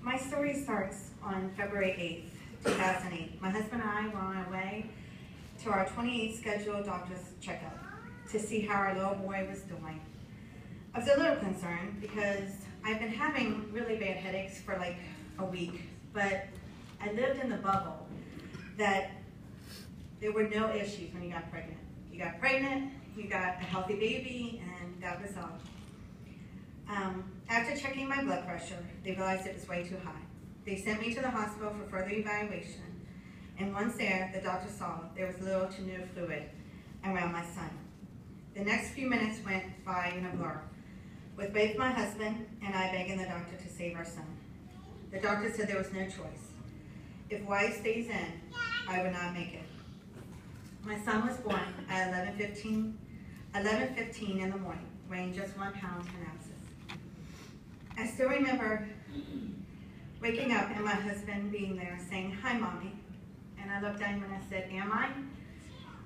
My story starts on February 8th, 2008. My husband and I were on our way to our 28th scheduled doctor's checkup to see how our little boy was doing. I was a little concerned because I've been having really bad headaches for like a week, but I lived in the bubble that there were no issues when you got pregnant. You got pregnant, you got a healthy baby, and that was all. After checking my blood pressure, they realized it was way too high. They sent me to the hospital for further evaluation, and once there, the doctor saw there was little to no fluid around my son. The next few minutes went by in a blur, with both my husband and I begging the doctor to save our son. The doctor said there was no choice. If Wyatt stays in, I would not make it. My son was born at 11:15 in the morning, weighing just 1 pound 10 ounces. I still remember waking up and my husband being there saying, "Hi, Mommy." And I looked at him and I said, "Am I?"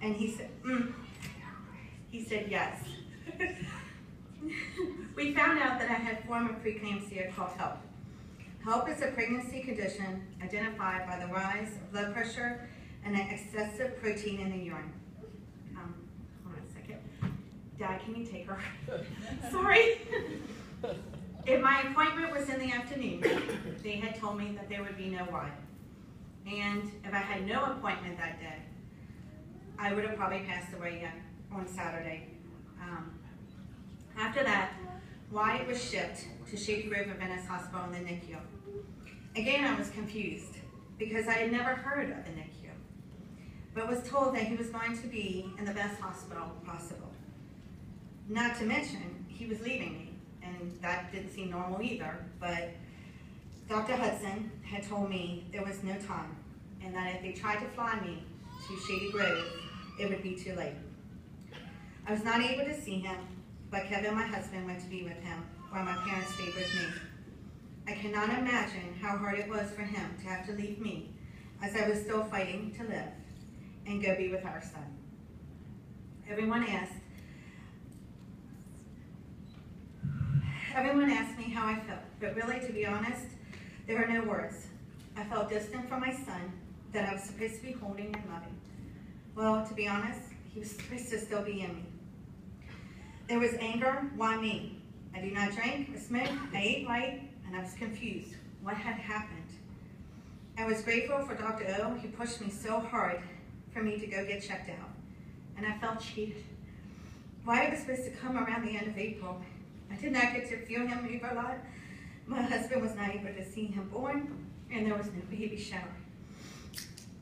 And he said, He said, "Yes." We found out that I had a form of preeclampsia called HELP. HELP is a pregnancy condition identified by the rise of blood pressure and an excessive protein in the urine. Hold on a second. Dad, can you take her? Sorry. If my appointment was in the afternoon, they had told me that there would be no Wyatt. And if I had no appointment that day, I would have probably passed away on Saturday. After that, Wyatt was shipped to Shady Grove Adventist Hospital in the NICU. Again, I was confused because I had never heard of the NICU, but was told that he was going to be in the best hospital possible. Not to mention, he was leaving me, and that didn't seem normal either, but Dr. Hudson had told me there was no time, and that if they tried to fly me to Shady Grove, it would be too late. I was not able to see him, but Kevin, my husband, went to be with him while my parents stayed with me. I cannot imagine how hard it was for him to have to leave me as I was still fighting to live and go be with our son. Everyone asked me how I felt, but really, to be honest, there were no words. I felt distant from my son that I was supposed to be holding and loving. Well, to be honest, he was supposed to still be in me. There was anger. Why me? I do not drink or smoke. I ate right, and I was confused. What had happened? I was grateful for Dr. O. He pushed me so hard for me to go get checked out, and I felt cheated. Wyatt was supposed to come around the end of April. I did not get to feel him move a lot. My husband was not able to see him born, and there was no baby shower.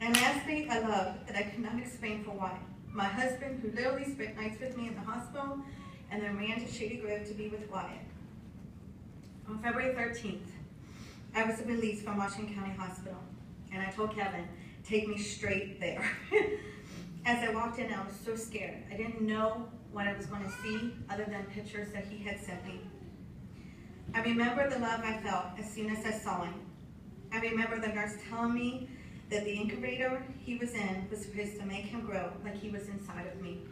And lastly, a love that I could not explain for Wyatt. My husband, who literally spent nights with me in the hospital, and then ran to Shady Grove to be with Wyatt. On February 13th, I was released from Washington County Hospital, and I told Kevin, "Take me straight there." As I walked in, I was so scared. I didn't know what I was going to see other than pictures that he had sent me. I remember the love I felt as soon as I saw him. I remember the nurse telling me that the incubator he was in was supposed to make him grow like he was inside of me.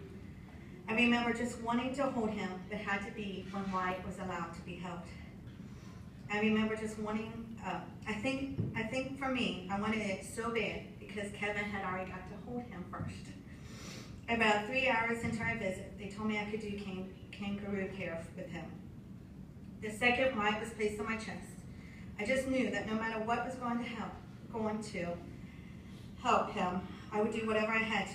I remember just wanting to hold him, but had to be when Wyatt was allowed to be held. I remember just wanting, I think for me, I wanted it so bad because Kevin had already got to hold him first. About 3 hours into our visit, they told me I could do kangaroo care with him. The second Wyatt was placed on my chest, I just knew that no matter what was going to help him, I would do whatever I had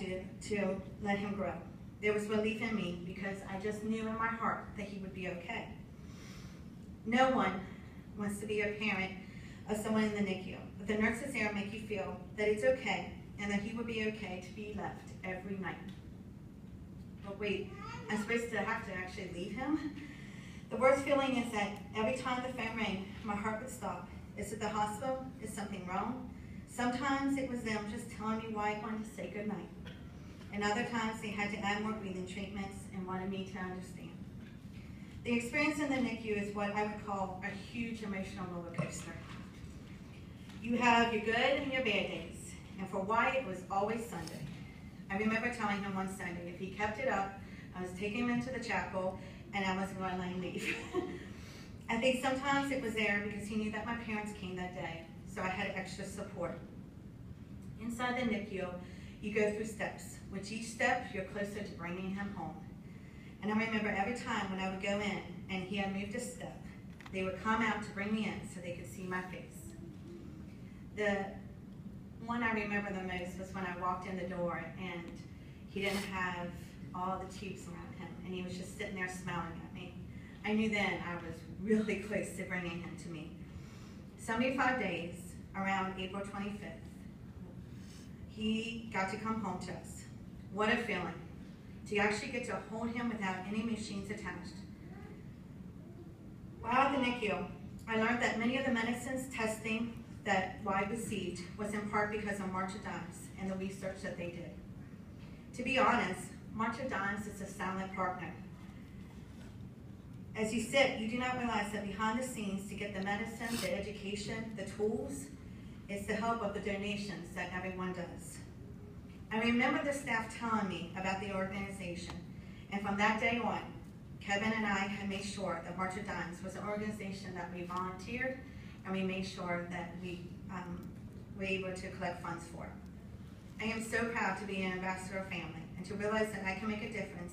to let him grow. There was relief in me because I just knew in my heart that he would be okay. No one wants to be a parent of someone in the NICU, but the nurses there make you feel that it's okay and that he would be okay to be left every night. But wait, I'm supposed to have to actually leave him? The worst feeling is that every time the phone rang, my heart would stop. Is it the hospital? Is something wrong? Sometimes it was them just telling me why I wanted to say goodnight. And other times they had to add more breathing treatments and wanted me to understand. The experience in the NICU is what I would call a huge emotional roller coaster. You have your good and your bad days. And for Wyatt, it was always Sunday. I remember telling him one Sunday, if he kept it up, I was taking him into the chapel and I wasn't going to let him leave. I think sometimes it was there because he knew that my parents came that day, so I had extra support. Inside the NICU, you go through steps. With each step, you're closer to bringing him home. And I remember every time when I would go in and he had moved a step, they would come out to bring me in so they could see my face. The one I remember the most was when I walked in the door and he didn't have all the tubes around him and he was just sitting there smiling at me. I knew then I was really close to bringing him to me. 75 days, around April 25th, he got to come home to us. What a feeling to actually get to hold him without any machines attached. While at the NICU, I learned that many of the medicines testing that Wyatt received was in part because of March of Dimes and the research that they did. To be honest, March of Dimes is a silent partner. As you sit, you do not realize that behind the scenes to get the medicine, the education, the tools, is the help of the donations that everyone does. I remember the staff telling me about the organization, and from that day on, Kevin and I had made sure that March of Dimes was an organization that we volunteered, and we made sure that we were able to collect funds for. I am so proud to be an ambassador of family, and to realize that I can make a difference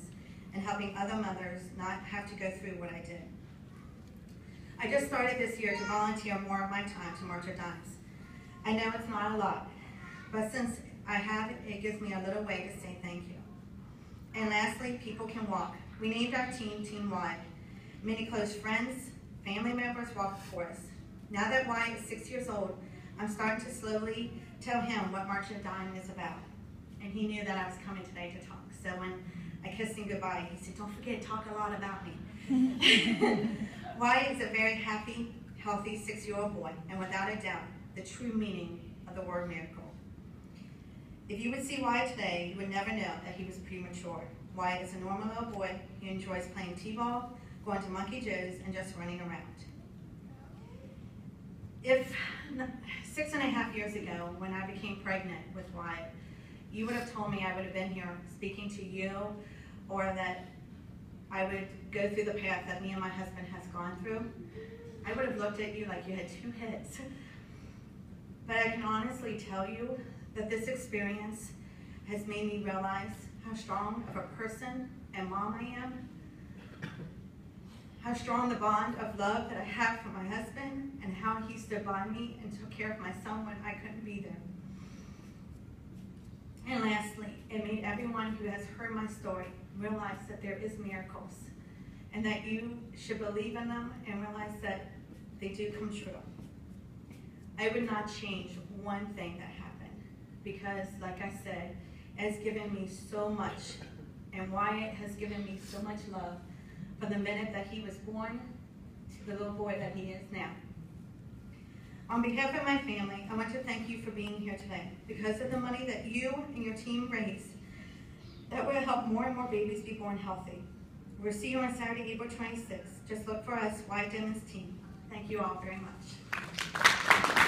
in helping other mothers not have to go through what I did. I just started this year to volunteer more of my time to March of Dimes. I know it's not a lot, but since I have it, it gives me a little way to say thank you. And lastly, people can walk. We named our team Team Wyatt. Many close friends, family members walked for us. Now that Wyatt is 6 years old, I'm starting to slowly tell him what March of Dimes is about. And he knew that I was coming today to talk. So when I kissed him goodbye, he said, "Don't forget, talk a lot about me." Wyatt is a very happy, healthy 6-year-old boy, and without a doubt, the true meaning of the word miracle. If you would see Wyatt today, you would never know that he was premature. Wyatt is a normal little boy. He enjoys playing t-ball, going to Monkey Joe's, and just running around. If 6.5 years ago, when I became pregnant with Wyatt, you would have told me I would have been here speaking to you, or that I would go through the path that me and my husband has gone through, I would have looked at you like you had 2 heads. But I can honestly tell you that this experience has made me realize how strong of a person and mom I am, how strong the bond of love that I have for my husband, and how he stood by me and took care of my son when I couldn't be there. And lastly, it made everyone who has heard my story realize that there is miracles, and that you should believe in them and realize that they do come true. I would not change one thing that happened, because like I said, it has given me so much, and Wyatt has given me so much love from the minute that he was born to the little boy that he is now. On behalf of my family, I want to thank you for being here today. Because of the money that you and your team raised, that will help more and more babies be born healthy. We'll see you on Saturday, April 26th. Just look for us, Wyatt Dennis team. Thank you all very much.